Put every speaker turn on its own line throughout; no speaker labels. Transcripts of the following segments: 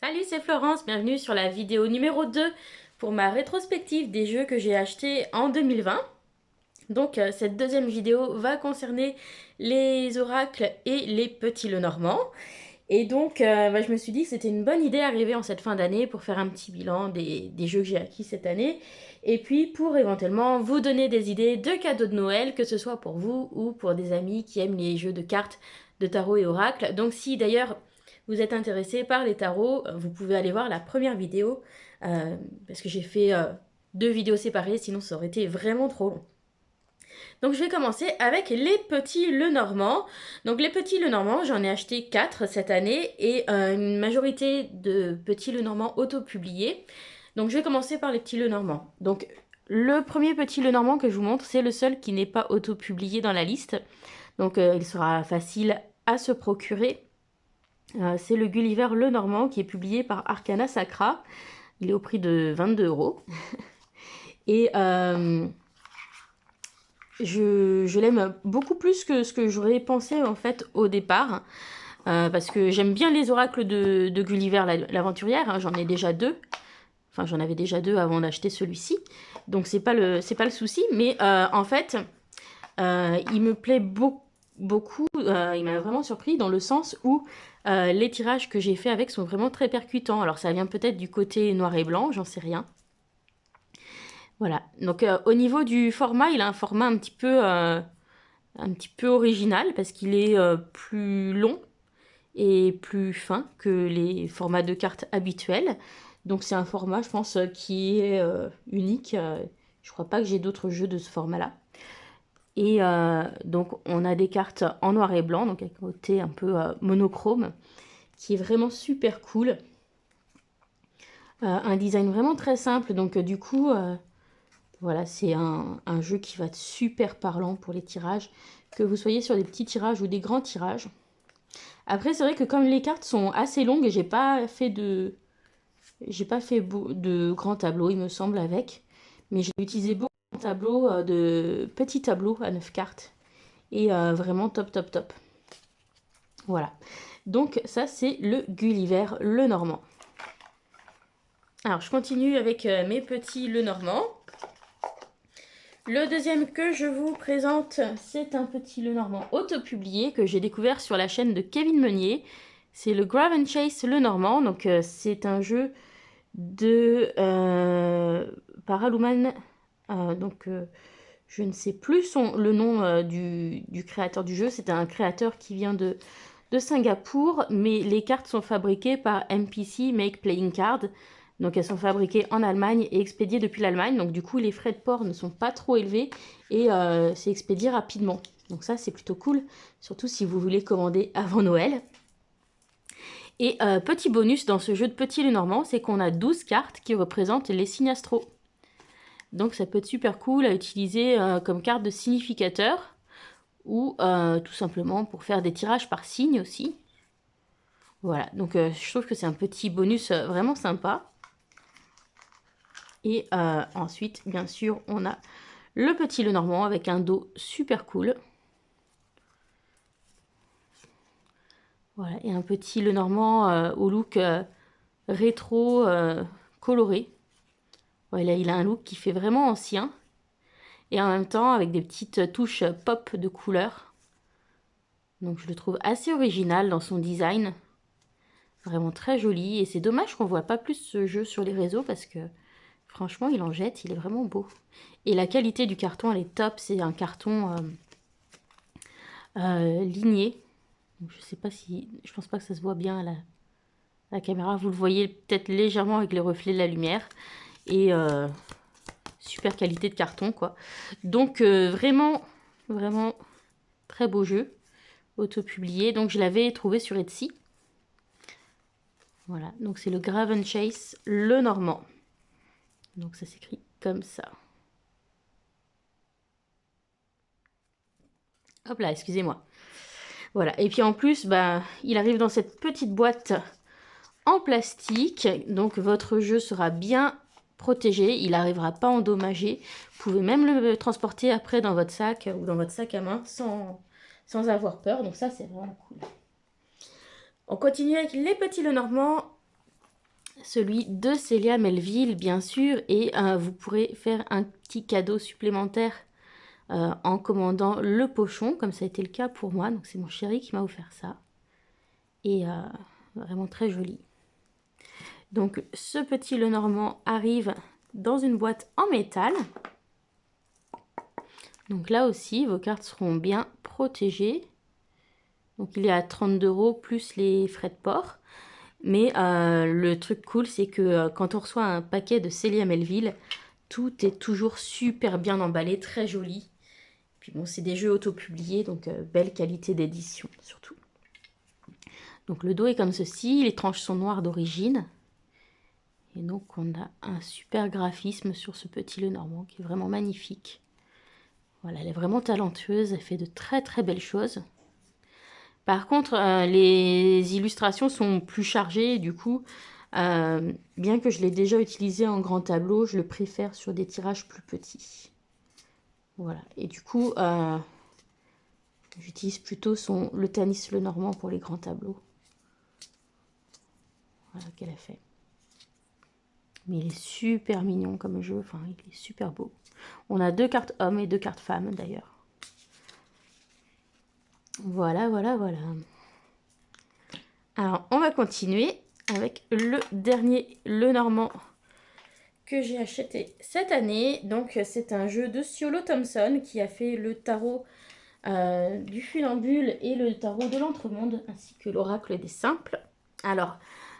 Salut, c'est Florence, bienvenue sur la vidéo numéro 2 pour ma rétrospective des jeux que j'ai achetés en 2020. Donc cette deuxième vidéo va concerner les oracles et les petits Lenormand. Et donc je me suis dit que c'était une bonne idée d'arriver en cette fin d'année pour faire un petit bilan des jeux que j'ai acquis cette année. Et puis pour éventuellement vous donner des idées de cadeaux de Noël, que ce soit pour vous ou pour des amis qui aiment les jeux de cartes, de tarot et oracle. Donc si d'ailleurs vous êtes intéressé par les tarots, vous pouvez aller voir la première vidéo, parce que j'ai fait deux vidéos séparées, sinon ça aurait été vraiment trop long. Donc je vais commencer avec les petits Lenormand. Donc les petits Lenormand, j'en ai acheté 4 cette année et une majorité de petits Lenormand auto-publiés. Donc je vais commencer par les petits Lenormand. Donc le premier petit Lenormand que je vous montre, c'est le seul qui n'est pas auto-publié dans la liste. Donc il sera facile à se procurer. C'est le Gulliver Lenormand qui est publié par Arcana Sacra. Il est au prix de 22 €. Et je l'aime beaucoup plus que ce que j'aurais pensé en fait au départ. Parce que j'aime bien les oracles de Gulliver l'aventurière. Hein, j'en ai déjà deux. Enfin, j'en avais déjà deux avant d'acheter celui-ci. Donc, c'est pas le souci. Mais en fait, il me plaît beaucoup. Il m'a vraiment surpris dans le sens où les tirages que j'ai fait avec sont vraiment très percutants. Alors, ça vient peut-être du côté noir et blanc, j'en sais rien. Voilà. Donc, au niveau du format, il a un format un petit peu original parce qu'il est plus long et plus fin que les formats de cartes habituels. Donc c'est un format, je pense, qui est unique. Je crois pas que j'ai d'autres jeux de ce format-là. Et donc on a des cartes en noir et blanc, donc avec un côté un peu monochrome, qui est vraiment super cool. Un design vraiment très simple, donc du coup, voilà, c'est un jeu qui va être super parlant pour les tirages, que vous soyez sur des petits tirages ou des grands tirages. Après, c'est vrai que comme les cartes sont assez longues, j'ai pas fait de grands tableaux, il me semble, avec. Mais j'ai utilisé beaucoup de tableaux, de petits tableaux à 9 cartes. Et vraiment top, top, top. Voilà. Donc ça, c'est le Gulliver Lenormand. Alors, je continue avec mes petits Lenormand. Le deuxième que je vous présente, c'est un petit Lenormand auto-publié que j'ai découvert sur la chaîne de Kevin Meunier. C'est le Grave & Chase Lenormand. Donc, c'est un jeu de Paraluman. Donc, je ne sais plus le nom du créateur du jeu. C'est un créateur qui vient de Singapour, mais les cartes sont fabriquées par MPC, Make Playing Card. Donc elles sont fabriquées en Allemagne et expédiées depuis l'Allemagne. Donc du coup, les frais de port ne sont pas trop élevés et c'est expédié rapidement. Donc ça, c'est plutôt cool, surtout si vous voulez commander avant Noël. Et petit bonus dans ce jeu de Petit Lenormand, c'est qu'on a 12 cartes qui représentent les signes astro. Donc ça peut être super cool à utiliser comme carte de significateur ou tout simplement pour faire des tirages par signe aussi. Voilà, donc je trouve que c'est un petit bonus vraiment sympa. Et ensuite, bien sûr, on a le petit Lenormand avec un dos super cool. Voilà, et un petit Lenormand au look rétro coloré. Voilà, il a un look qui fait vraiment ancien. Et en même temps, avec des petites touches pop de couleurs. Donc je le trouve assez original dans son design. Vraiment très joli. Et c'est dommage qu'on ne voit pas plus ce jeu sur les réseaux parce que franchement, il en jette, il est vraiment beau. Et la qualité du carton, elle est top. C'est un carton ligné. Donc, je sais pas si... Je pense pas que ça se voit bien à la caméra. Vous le voyez peut-être légèrement avec les reflets de la lumière. Et super qualité de carton, quoi. Donc, vraiment, vraiment très beau jeu. Auto-publié. Donc, je l'avais trouvé sur Etsy. Voilà. Donc, c'est le Grave & Chase Lenormand. Donc, ça s'écrit comme ça. Hop là, excusez-moi. Voilà. Et puis en plus, bah, il arrive dans cette petite boîte en plastique. Donc votre jeu sera bien protégé. Il n'arrivera pas endommagé. Vous pouvez même le transporter après dans votre sac ou dans votre sac à main sans avoir peur. Donc ça, c'est vraiment cool. On continue avec les petits Lenormand. celui de Célia Melville, bien sûr, et vous pourrez faire un petit cadeau supplémentaire en commandant le pochon, comme ça a été le cas pour moi. Donc c'est mon chéri qui m'a offert ça. Et vraiment très joli. Donc ce petit Lenormand arrive dans une boîte en métal. Donc là aussi, vos cartes seront bien protégées. Donc il est à 32 € plus les frais de port. Mais le truc cool, c'est que quand on reçoit un paquet de Célia Melville, tout est toujours super bien emballé, très joli. Puis bon, c'est des jeux auto-publiés, donc belle qualité d'édition surtout. Donc le dos est comme ceci, les tranches sont noires d'origine. Et donc on a un super graphisme sur ce petit Lenormand qui est vraiment magnifique. Voilà, elle est vraiment talentueuse, elle fait de très très belles choses. Par contre, les illustrations sont plus chargées, du coup, bien que je l'ai déjà utilisé en grand tableau, je le préfère sur des tirages plus petits. Voilà, et du coup, j'utilise plutôt le Tanis Lenormand pour les grands tableaux. Voilà qu'elle a fait. Mais il est super mignon comme jeu, enfin il est super beau. On a 2 cartes hommes et 2 cartes femmes d'ailleurs. Voilà, voilà, voilà. Alors on va continuer avec le dernier Lenormand que j'ai acheté cette année. Donc c'est un jeu de Ciolo Thompson qui a fait le tarot du funambule et le tarot de l'entremonde, ainsi que l'oracle des simples. Alors,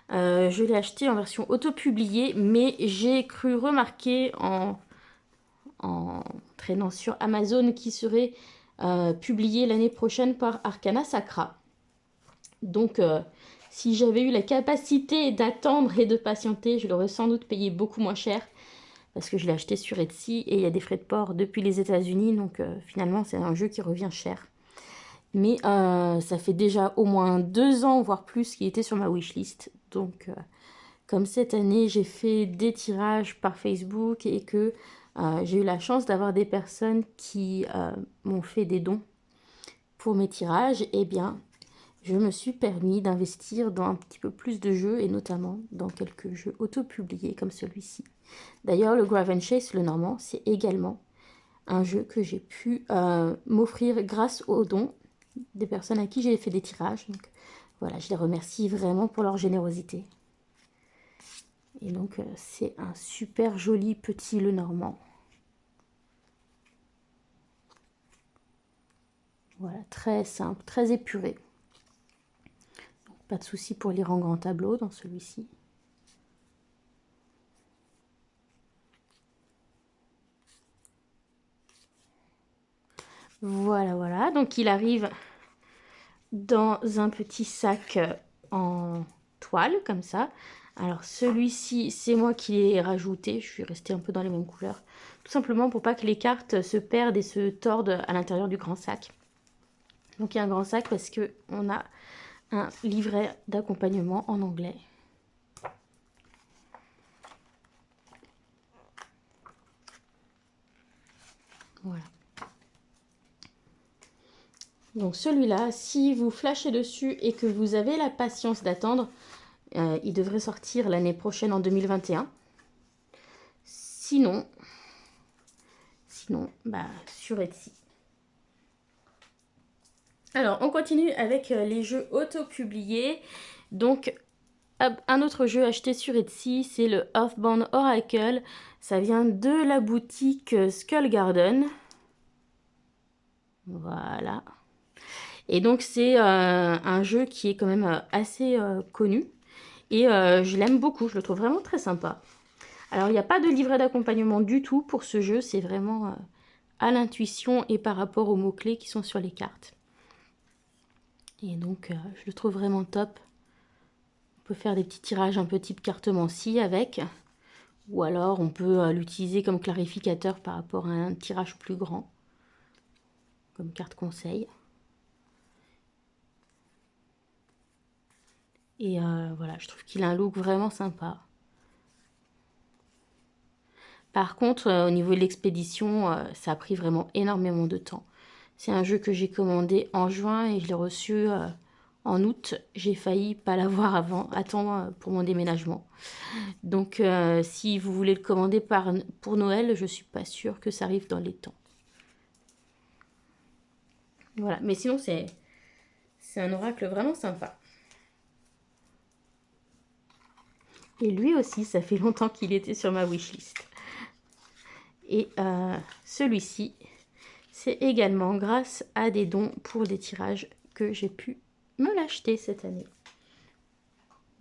je l'ai acheté en version auto-publiée, mais j'ai cru remarquer en traînant sur Amazon qui serait publié l'année prochaine par Arcana Sacra. Donc, si j'avais eu la capacité d'attendre et de patienter, je l'aurais sans doute payé beaucoup moins cher, parce que je l'ai acheté sur Etsy et il y a des frais de port depuis les États-Unis, donc finalement c'est un jeu qui revient cher. Mais ça fait déjà au moins 2 ans, voire plus, qu'il était sur ma wishlist. Donc, comme cette année, j'ai fait des tirages par Facebook et que j'ai eu la chance d'avoir des personnes qui m'ont fait des dons pour mes tirages, eh bien, je me suis permis d'investir dans un petit peu plus de jeux et notamment dans quelques jeux auto-publiés comme celui-ci. D'ailleurs, le Grave & Chase Lenormand, c'est également un jeu que j'ai pu m'offrir grâce aux dons des personnes à qui j'ai fait des tirages. Donc voilà, je les remercie vraiment pour leur générosité. Et donc c'est un super joli petit Lenormand. Voilà, très simple, très épuré. Donc, pas de souci pour lire en grand tableau dans celui-ci. Voilà, voilà. Donc il arrive dans un petit sac en toile, comme ça. Alors celui-ci, c'est moi qui l'ai rajouté. Je suis restée un peu dans les mêmes couleurs. Tout simplement pour pas que les cartes se perdent et se tordent à l'intérieur du grand sac. Donc il y a un grand sac parce qu'on a un livret d'accompagnement en anglais. Voilà. Donc celui-là, si vous flashez dessus et que vous avez la patience d'attendre, il devrait sortir l'année prochaine en 2021. Sinon, bah, sur Etsy. Alors, on continue avec les jeux auto-publiés. Donc, un autre jeu acheté sur Etsy, c'est le Earthbound Oracle. Ça vient de la boutique Skull Garden. Voilà. Et donc, c'est un jeu qui est quand même assez connu. Et je l'aime beaucoup, je le trouve vraiment très sympa. Alors, il n'y a pas de livret d'accompagnement du tout pour ce jeu. C'est vraiment à l'intuition et par rapport aux mots-clés qui sont sur les cartes. Et donc, je le trouve vraiment top. On peut faire des petits tirages un peu type carte-mancie avec. Ou alors, on peut l'utiliser comme clarificateur par rapport à un tirage plus grand. Comme carte conseil. Et voilà, je trouve qu'il a un look vraiment sympa. Par contre, au niveau de l'expédition, ça a pris vraiment énormément de temps. C'est un jeu que j'ai commandé en juin et je l'ai reçu en août. J'ai failli pas l'avoir avant, attendre pour mon déménagement. Donc, si vous voulez le commander pour Noël, je suis pas sûre que ça arrive dans les temps. Voilà, mais sinon, c'est un oracle vraiment sympa. Et lui aussi, ça fait longtemps qu'il était sur ma wishlist. Et celui-ci, c'est également grâce à des dons pour des tirages que j'ai pu me l'acheter cette année.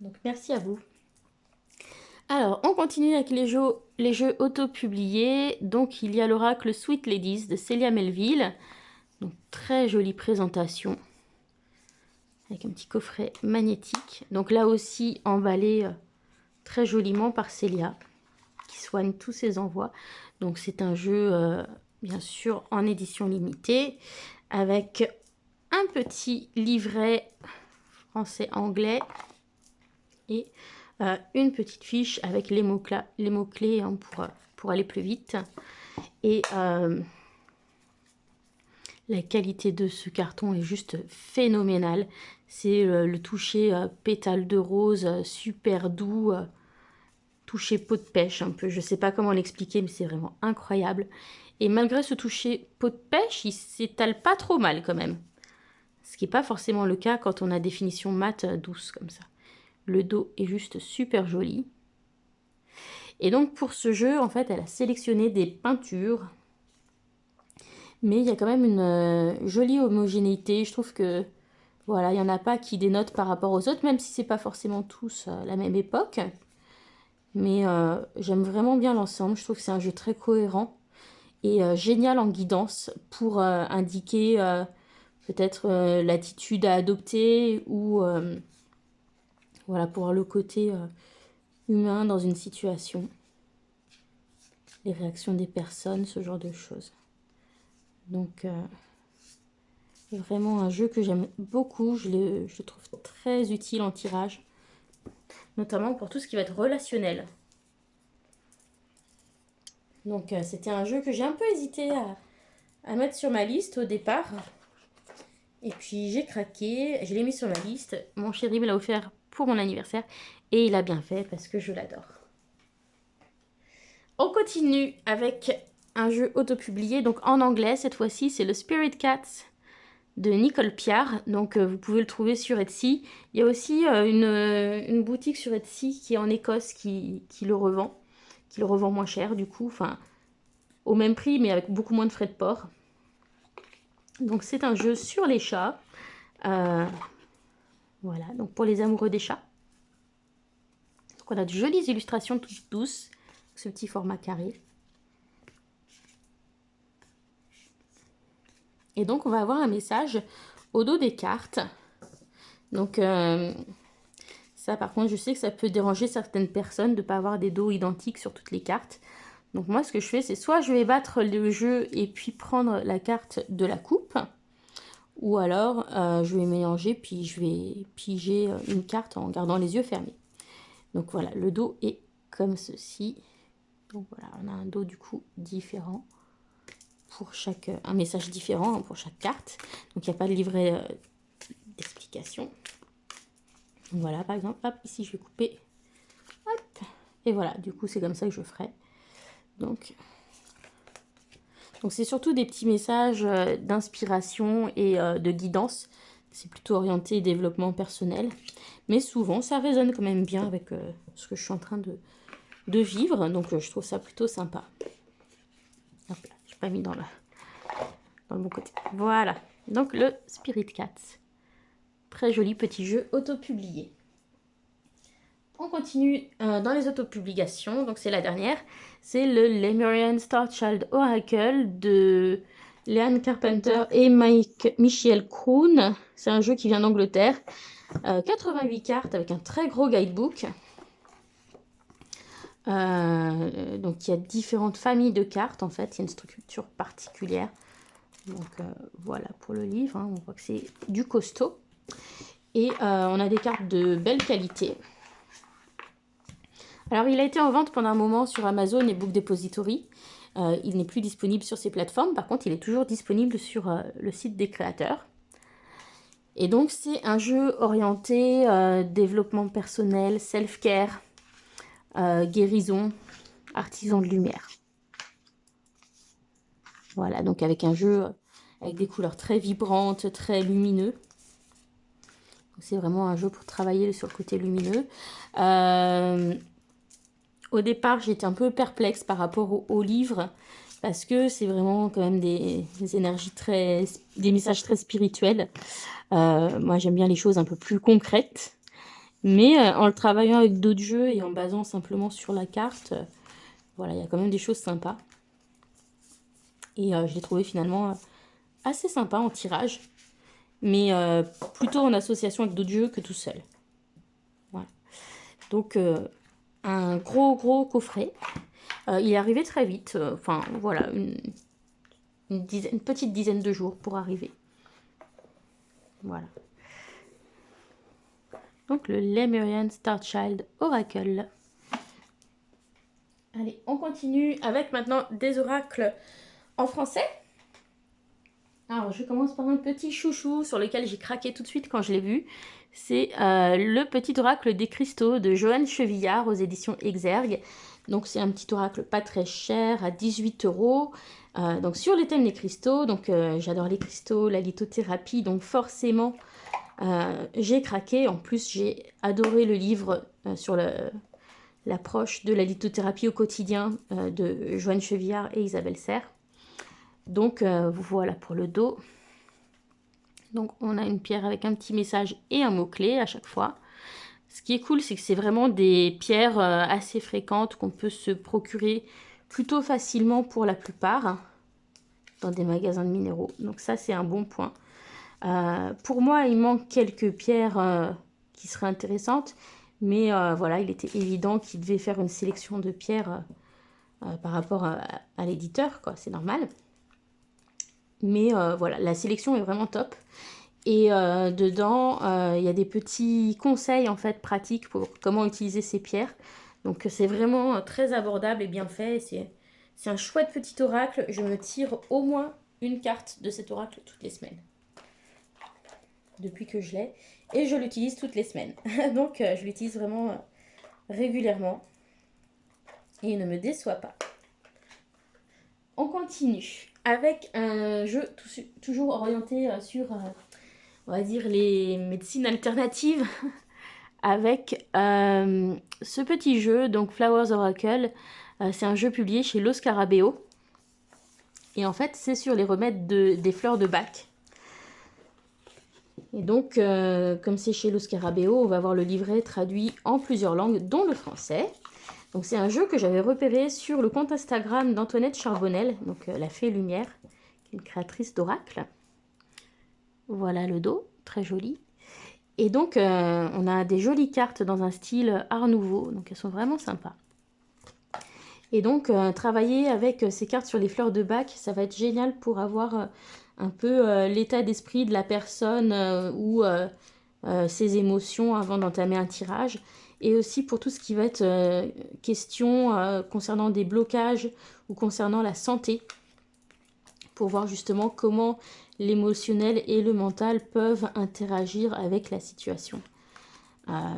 Donc merci à vous. Alors, on continue avec les jeux auto-publiés. Donc, il y a l'oracle Sweet Ladies de Célia Melville. Donc, très jolie présentation. Avec un petit coffret magnétique. Donc là aussi, emballé très joliment par Célia, qui soigne tous ses envois. Donc, c'est un jeu, bien sûr, en édition limitée. Avec un petit livret français-anglais. Et une petite fiche avec les mots-clés hein, pour aller plus vite. Et la qualité de ce carton est juste phénoménale. C'est le toucher pétale de rose, super doux, toucher peau de pêche un peu. Je ne sais pas comment l'expliquer, mais c'est vraiment incroyable. Et malgré ce toucher peau de pêche, il s'étale pas trop mal quand même. Ce qui n'est pas forcément le cas quand on a des finitions mat douces comme ça. Le dos est juste super joli. Et donc pour ce jeu, en fait, elle a sélectionné des peintures. Mais il y a quand même une jolie homogénéité. Je trouve que, voilà, il n'y en a pas qui dénotent par rapport aux autres, même si c'est pas forcément tous la même époque. Mais j'aime vraiment bien l'ensemble. Je trouve que c'est un jeu très cohérent et génial en guidance pour indiquer peut-être l'attitude à adopter ou... voilà, pour voir le côté humain dans une situation. Les réactions des personnes, ce genre de choses. Donc, vraiment un jeu que j'aime beaucoup. Je le trouve très utile en tirage. Notamment pour tout ce qui va être relationnel. Donc, c'était un jeu que j'ai un peu hésité à mettre sur ma liste au départ. Et puis, j'ai craqué. Je l'ai mis sur ma liste. Mon chéri me l'a offert pour mon anniversaire. Et il a bien fait parce que je l'adore. On continue avec un jeu autopublié, donc en anglais cette fois-ci, c'est le Spirit Cats de Nicole Piard. Donc vous pouvez le trouver sur Etsy. Il y a aussi une boutique sur Etsy qui est en Écosse qui le revend moins cher du coup, enfin au même prix mais avec beaucoup moins de frais de port. Donc c'est un jeu sur les chats. Voilà, donc pour les amoureux des chats. Donc on a de jolies illustrations toutes douces. Ce petit format carré. Et donc, on va avoir un message au dos des cartes. Donc, ça, par contre, je sais que ça peut déranger certaines personnes de ne pas avoir des dos identiques sur toutes les cartes. Donc, moi, ce que je fais, c'est soit je vais battre le jeu et puis prendre la carte de la coupe. Ou alors, je vais mélanger, puis je vais piger une carte en gardant les yeux fermés. Donc, voilà, le dos est comme ceci. Donc voilà, on a un dos du coup différent pour un message différent pour chaque carte. Donc il n'y a pas de livret d'explication. Voilà, par exemple, hop, ici je vais couper. Hop, et voilà, du coup c'est comme ça que je ferai. Donc c'est surtout des petits messages d'inspiration et de guidance. C'est plutôt orienté développement personnel. Mais souvent ça résonne quand même bien avec ce que je suis en train de vivre, donc je trouve ça plutôt sympa. Hop là, je n'ai pas mis dans le bon côté. Voilà, donc le Spirit Cats. Très joli petit jeu auto-publié. On continue dans les autopublications, donc c'est la dernière. C'est le Lemurian Star Child Oracle de Leanne Carpenter et Michel Kroon. C'est un jeu qui vient d'Angleterre. 88 cartes avec un très gros guidebook. Donc il y a différentes familles de cartes en fait, il y a une structure particulière. Donc voilà pour le livre, hein. On voit que c'est du costaud. Et on a des cartes de belle qualité. Alors il a été en vente pendant un moment sur Amazon et Book Depository. Il n'est plus disponible sur ces plateformes, par contre il est toujours disponible sur le site des créateurs. Et donc c'est un jeu orienté développement personnel, self-care, guérison, artisan de lumière. Voilà, donc avec un jeu avec des couleurs très vibrantes, très lumineux. C'est vraiment un jeu pour travailler sur le côté lumineux. Au départ, j'étais un peu perplexe par rapport au livre, parce que c'est vraiment quand même des énergies des messages très spirituels. Moi, j'aime bien les choses un peu plus concrètes. Mais en le travaillant avec d'autres jeux et en basant simplement sur la carte, voilà, il y a quand même des choses sympas. Et je l'ai trouvé finalement assez sympa en tirage. Mais plutôt en association avec d'autres jeux que tout seul. Voilà. Donc, un gros coffret. Il est arrivé très vite. Enfin, voilà, une petite dizaine de jours pour arriver. Voilà. Donc, le Lemurian Starchild Oracle. Allez, on continue avec maintenant des oracles en français. Alors, je commence par un petit chouchou sur lequel j'ai craqué tout de suite quand je l'ai vu. C'est le petit oracle des cristaux de Joanne Chevillard aux éditions Exergue. Donc, c'est un petit oracle pas très cher, à 18 €. Donc, sur les thèmes des cristaux. Donc, j'adore les cristaux, la lithothérapie. Donc, forcément, j'ai craqué. En plus, j'ai adoré le livre sur l'approche de la lithothérapie au quotidien de Joanne Chevillard et Isabelle Serre. Donc voilà pour le dos. Donc on a une pierre avec un petit message et un mot-clé à chaque fois. Ce qui est cool, c'est que c'est vraiment des pierres assez fréquentes qu'on peut se procurer plutôt facilement pour la plupart dans des magasins de minéraux. Donc ça, c'est un bon point. Pour moi, il manque quelques pierres qui seraient intéressantes. Mais voilà, il était évident qu'il devait faire une sélection de pierres par rapport à l'éditeur, quoi. C'est normal. Mais voilà, la sélection est vraiment top. Et dedans, il y a des petits conseils en fait pratiques pour comment utiliser ces pierres. Donc c'est vraiment très abordable et bien fait. C'est un chouette petit oracle. Je me tire au moins une carte de cet oracle toutes les semaines. Depuis que je l'ai. Et je l'utilise toutes les semaines. Donc je l'utilise vraiment régulièrement. Et il ne me déçoit pas. On continue avec un jeu toujours orienté sur, on va dire, les médecines alternatives. Avec ce petit jeu, donc Flowers Oracle. C'est un jeu publié chez Los Scarabeo. Et en fait, c'est sur les remèdes des fleurs de Bach. Et donc, comme c'est chez Los Scarabeo, on va avoir le livret traduit en plusieurs langues, dont le français. Donc c'est un jeu que j'avais repéré sur le compte Instagram d'Antoinette Charbonnel, donc la Fée Lumière, qui est une créatrice d'oracle. Voilà le dos, très joli. Et donc on a des jolies cartes dans un style Art Nouveau, donc elles sont vraiment sympas. Et donc travailler avec ces cartes sur les fleurs de Bach, ça va être génial pour avoir un peu l'état d'esprit de la personne ou ses émotions avant d'entamer un tirage. Et aussi pour tout ce qui va être question concernant des blocages ou concernant la santé. Pour voir justement comment l'émotionnel et le mental peuvent interagir avec la situation.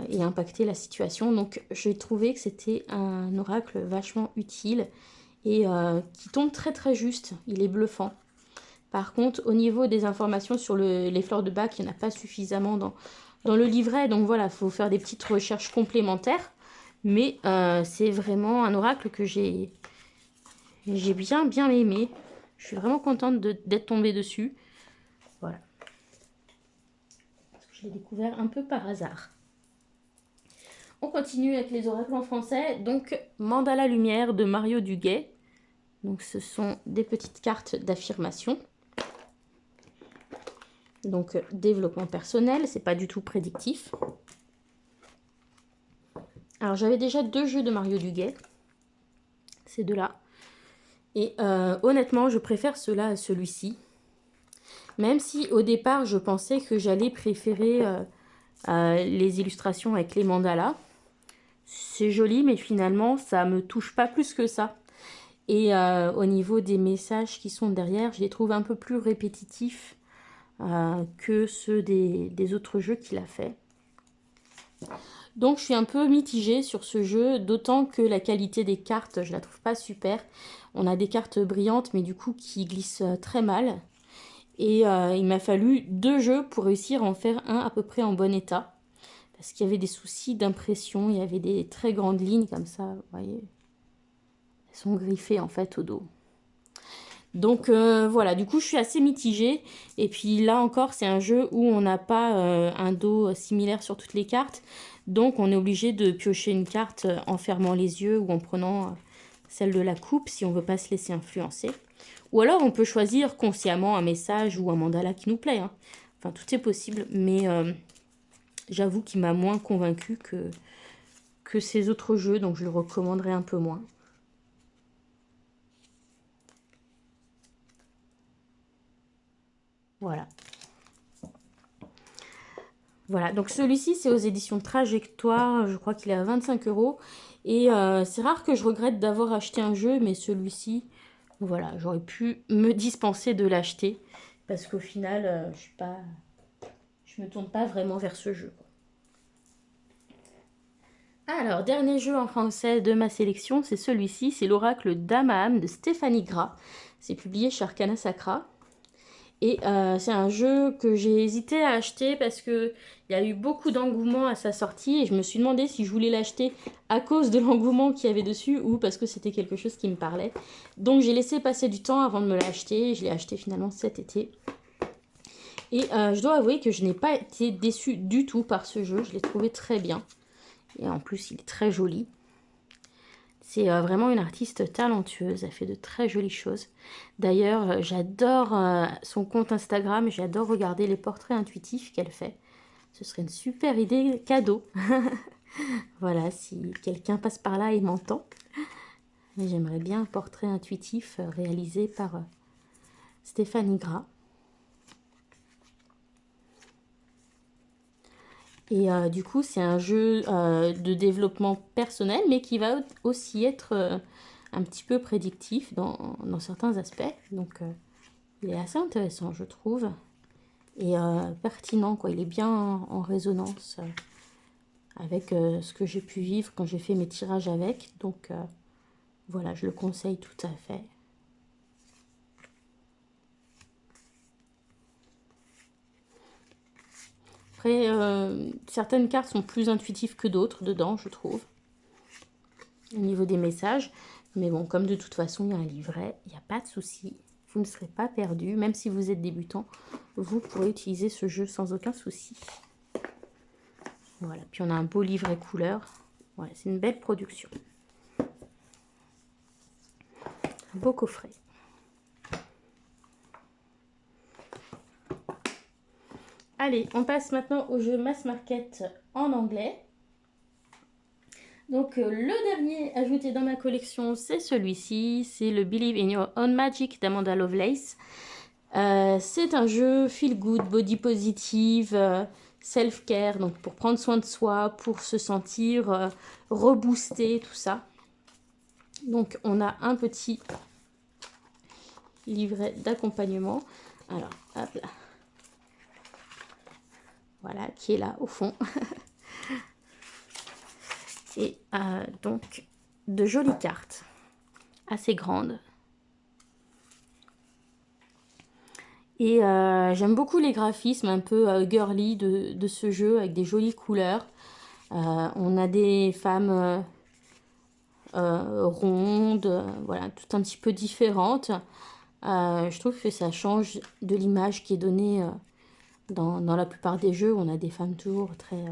Et impacter la situation. Donc j'ai trouvé que c'était un oracle vachement utile et qui tombe très très juste. Il est bluffant. Par contre, au niveau des informations sur les fleurs de Bach, il n'y en a pas suffisamment dans le livret. Donc voilà, il faut faire des petites recherches complémentaires. Mais c'est vraiment un oracle que j'ai bien aimé. Je suis vraiment contente d'être tombée dessus. Voilà. Parce que je l'ai découvert un peu par hasard. On continue avec les oracles en français. Donc, Mandala Lumière de Mario Duguay. Donc, ce sont des petites cartes d'affirmation. Donc, développement personnel, c'est pas du tout prédictif. Alors, j'avais déjà 2 jeux de Mario Duguay. Ces deux-là. Et honnêtement, je préfère ceux-là à celui-ci. Même si, au départ, je pensais que j'allais préférer les illustrations avec les mandalas. C'est joli, mais finalement, ça me touche pas plus que ça. Et au niveau des messages qui sont derrière, je les trouve un peu plus répétitifs. que ceux des autres jeux qu'il a fait. Donc je suis un peu mitigée sur ce jeu, d'autant que la qualité des cartes, je la trouve pas super. On a des cartes brillantes, mais du coup qui glissent très mal. Et il m'a fallu 2 jeux pour réussir à en faire un à peu près en bon état. Parce qu'il y avait des soucis d'impression, il y avait des très grandes lignes comme ça, vous voyez. Elles sont griffées en fait au dos. Donc voilà, du coup je suis assez mitigée. Et puis là encore, c'est un jeu où on n'a pas un dos similaire sur toutes les cartes. Donc on est obligé de piocher une carte en fermant les yeux ou en prenant celle de la coupe si on ne veut pas se laisser influencer. Ou alors on peut choisir consciemment un message ou un mandala qui nous plaît, hein. Enfin tout est possible, mais j'avoue qu'il m'a moins convaincu que ces autres jeux, donc je le recommanderais un peu moins. Voilà. Voilà, donc celui-ci, c'est aux éditions Trajectoire. Je crois qu'il est à 25 €. Et c'est rare que je regrette d'avoir acheté un jeu, mais celui-ci, voilà, j'aurais pu me dispenser de l'acheter. Parce qu'au final, je me tourne pas vraiment vers ce jeu. Alors, dernier jeu en français de ma sélection, c'est celui-ci. C'est l'Oracle d'Amaham de Stéphanie Gras. C'est publié chez Arcana Sacra. Et c'est un jeu que j'ai hésité à acheter parce qu'il y a eu beaucoup d'engouement à sa sortie et je me suis demandé si je voulais l'acheter à cause de l'engouement qu'il y avait dessus ou parce que c'était quelque chose qui me parlait. Donc j'ai laissé passer du temps avant de me l'acheter. Je l'ai acheté finalement cet été. Et je dois avouer que je n'ai pas été déçue du tout par ce jeu. Je l'ai trouvé très bien. Et en plus, il est très joli. C'est vraiment une artiste talentueuse, elle fait de très jolies choses. D'ailleurs, j'adore son compte Instagram, j'adore regarder les portraits intuitifs qu'elle fait. Ce serait une super idée cadeau. Voilà, si quelqu'un passe par là et m'entend. J'aimerais bien un portrait intuitif réalisé par Stéphanie Gras. Et du coup, c'est un jeu de développement personnel, mais qui va aussi être un petit peu prédictif dans certains aspects. Donc, il est assez intéressant, je trouve. Et pertinent, quoi. Il est bien en résonance avec ce que j'ai pu vivre quand j'ai fait mes tirages avec. Donc, voilà, je le conseille tout à fait. Après, certaines cartes sont plus intuitives que d'autres dedans, je trouve, au niveau des messages. Mais bon, comme de toute façon, il y a un livret, il n'y a pas de souci. Vous ne serez pas perdu. Même si vous êtes débutant, vous pourrez utiliser ce jeu sans aucun souci. Voilà, puis on a un beau livret couleur. Voilà, c'est une belle production. Un beau coffret. Allez, on passe maintenant au jeu Mass Market en anglais. Donc le dernier ajouté dans ma collection, c'est celui-ci. C'est le Believe in Your Own Magic d'Amanda Lovelace. C'est un jeu feel good, body positive, self-care, donc pour prendre soin de soi, pour se sentir reboosté, tout ça. Donc on a un petit livret d'accompagnement. Alors, hop là. Voilà, qui est là au fond. Et donc, de jolies cartes, assez grandes. Et j'aime beaucoup les graphismes un peu girly de ce jeu, avec des jolies couleurs. On a des femmes rondes, voilà, tout un petit peu différentes. Je trouve que ça change de l'image qui est donnée dans la plupart des jeux. On a des femmes toujours très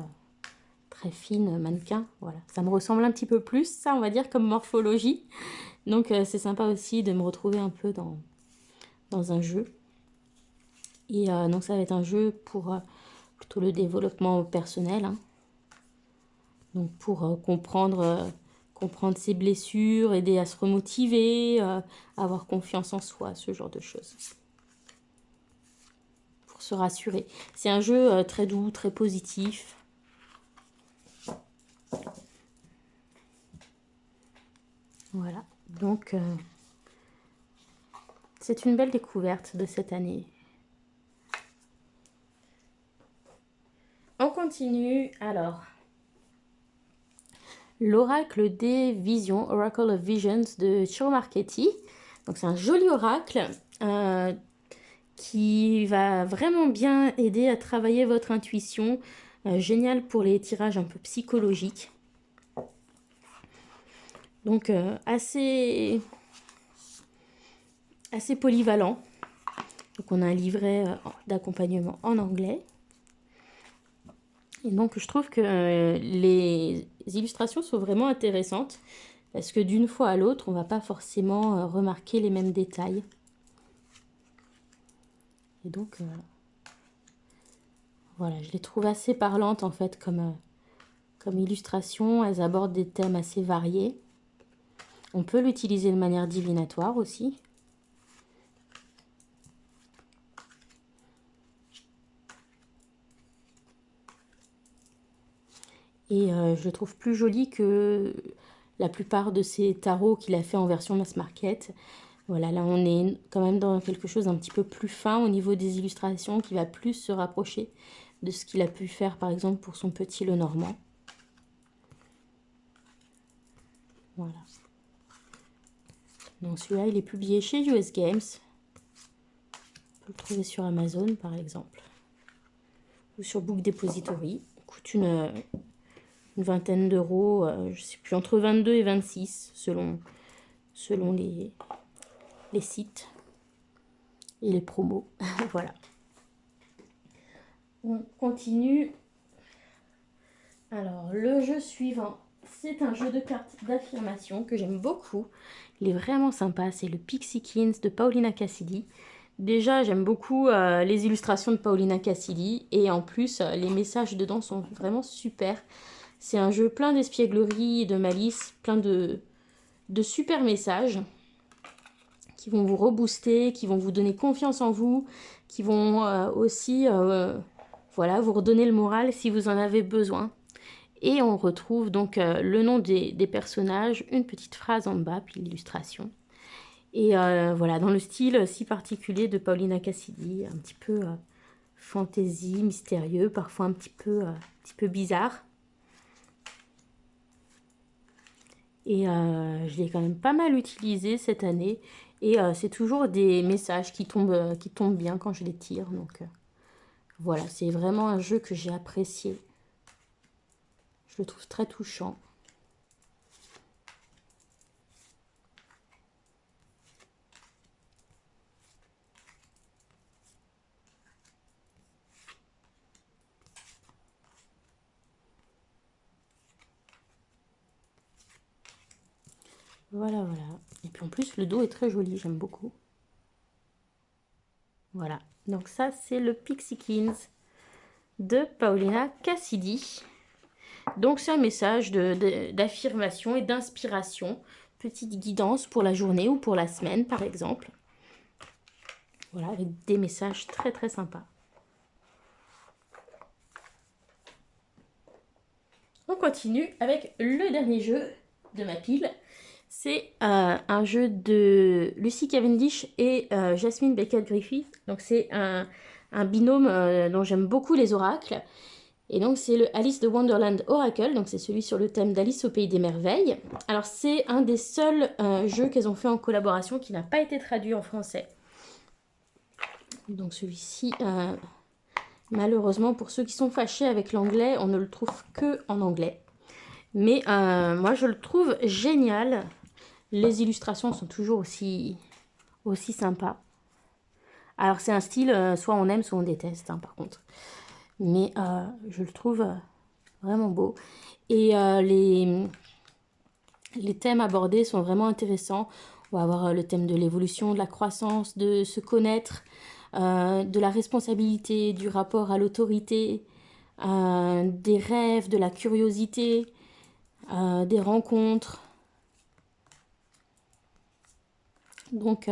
fines, mannequins. Voilà, ça me ressemble un petit peu plus, ça, on va dire, comme morphologie. Donc c'est sympa aussi de me retrouver un peu dans un jeu. Et donc ça va être un jeu pour plutôt le développement personnel, hein. Donc pour comprendre ses blessures, aider à se remotiver, avoir confiance en soi, ce genre de choses. Pour se rassurer. C'est un jeu très doux, très positif. Voilà, donc c'est une belle découverte de cette année. continue. Alors, l'oracle des visions, Oracle of Visions de Ciro Marchetti. Donc c'est un joli oracle qui va vraiment bien aider à travailler votre intuition. Génial pour les tirages un peu psychologiques. Donc assez polyvalent. Donc on a un livret d'accompagnement en anglais. Et donc je trouve que les illustrations sont vraiment intéressantes parce que d'une fois à l'autre, on ne va pas forcément remarquer les mêmes détails. Et donc voilà, je les trouve assez parlantes en fait comme illustration. Elles abordent des thèmes assez variés. On peut l'utiliser de manière divinatoire aussi. Et je le trouve plus joli que la plupart de ces tarots qu'il a fait en version mass market. Voilà, là on est quand même dans quelque chose d'un petit peu plus fin au niveau des illustrations qui va plus se rapprocher de ce qu'il a pu faire par exemple pour son petit Lenormand. Voilà. Donc celui-là il est publié chez US Games. On peut le trouver sur Amazon par exemple. Ou sur Book Depository. Il coûte une vingtaine d'euros, je sais plus, entre 22 et 26 selon les sites et les promos. Voilà. On continue. Alors, le jeu suivant, c'est un jeu de cartes d'affirmation que j'aime beaucoup. Il est vraiment sympa, c'est le Pixykins de Paulina Cassidy. Déjà, j'aime beaucoup les illustrations de Paulina Cassidy et en plus, les messages dedans sont vraiment super. C'est un jeu plein d'espièglerie et de malice, plein de super messages qui vont vous rebooster, qui vont vous donner confiance en vous, qui vont aussi voilà, vous redonner le moral si vous en avez besoin. Et on retrouve donc le nom des personnages, une petite phrase en bas, puis l'illustration. Et voilà, dans le style si particulier de Paulina Cassidy, un petit peu fantaisie, mystérieux, parfois un petit peu bizarre. Et je l'ai quand même pas mal utilisé cette année. Et c'est toujours des messages qui tombent bien quand je les tire. Donc voilà, c'est vraiment un jeu que j'ai apprécié. Je le trouve très touchant. Voilà, voilà. Et puis en plus, le dos est très joli, j'aime beaucoup. Voilà. Donc ça, c'est le Pixykins de Paulina Cassidy. Donc c'est un message d'affirmation et d'inspiration. Petite guidance pour la journée ou pour la semaine, par exemple. Voilà, avec des messages très très sympas. On continue avec le dernier jeu de ma pile. C'est un jeu de Lucy Cavendish et Jasmine Beckett-Griffith. Donc c'est un binôme dont j'aime beaucoup les oracles. Et donc c'est le Alice de Wonderland Oracle. Donc c'est celui sur le thème d'Alice au Pays des Merveilles. Alors c'est un des seuls jeux qu'elles ont fait en collaboration qui n'a pas été traduit en français. Donc celui-ci, malheureusement pour ceux qui sont fâchés avec l'anglais, on ne le trouve que en anglais. Mais moi je le trouve génial. Les illustrations sont toujours aussi sympas. Alors c'est un style, soit on aime, soit on déteste, hein, par contre. Mais je le trouve vraiment beau. Et les thèmes abordés sont vraiment intéressants. On va avoir le thème de l'évolution, de la croissance, de se connaître, de la responsabilité, du rapport à l'autorité, des rêves, de la curiosité, des rencontres. Donc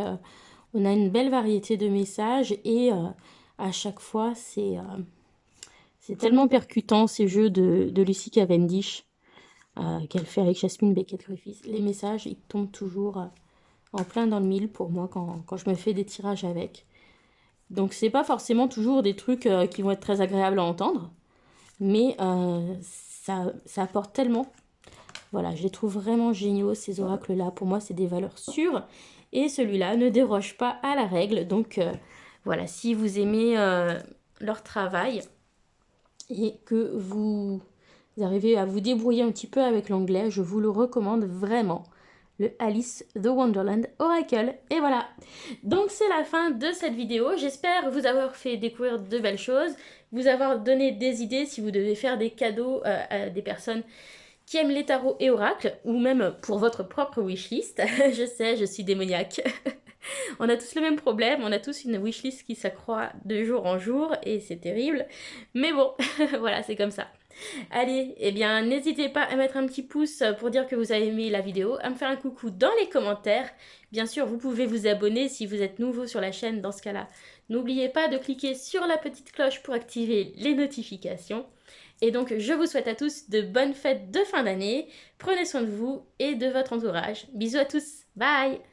on a une belle variété de messages et à chaque fois c'est tellement percutant ces jeux de Lucy Cavendish qu'elle fait avec Jasmine Beckett-Griffith. Les messages ils tombent toujours en plein dans le mille pour moi quand je me fais des tirages avec. Donc c'est pas forcément toujours des trucs qui vont être très agréables à entendre, mais ça apporte tellement. Voilà, je les trouve vraiment géniaux, ces oracles-là. Pour moi, c'est des valeurs sûres. Et celui-là ne déroge pas à la règle. Donc, voilà, si vous aimez leur travail et que vous arrivez à vous débrouiller un petit peu avec l'anglais, je vous le recommande vraiment. Le Alice the Wonderland Oracle. Et voilà. Donc, c'est la fin de cette vidéo. J'espère vous avoir fait découvrir de belles choses, vous avoir donné des idées si vous devez faire des cadeaux à des personnes qui aiment les tarots et oracles, ou même pour votre propre wishlist. Je sais, je suis démoniaque. On a tous le même problème, on a tous une wishlist qui s'accroît de jour en jour, et c'est terrible. Mais bon, voilà, c'est comme ça. Allez, eh bien, n'hésitez pas à mettre un petit pouce pour dire que vous avez aimé la vidéo, à me faire un coucou dans les commentaires. Bien sûr, vous pouvez vous abonner si vous êtes nouveau sur la chaîne dans ce cas-là. N'oubliez pas de cliquer sur la petite cloche pour activer les notifications. Et donc, je vous souhaite à tous de bonnes fêtes de fin d'année. Prenez soin de vous et de votre entourage. Bisous à tous. Bye!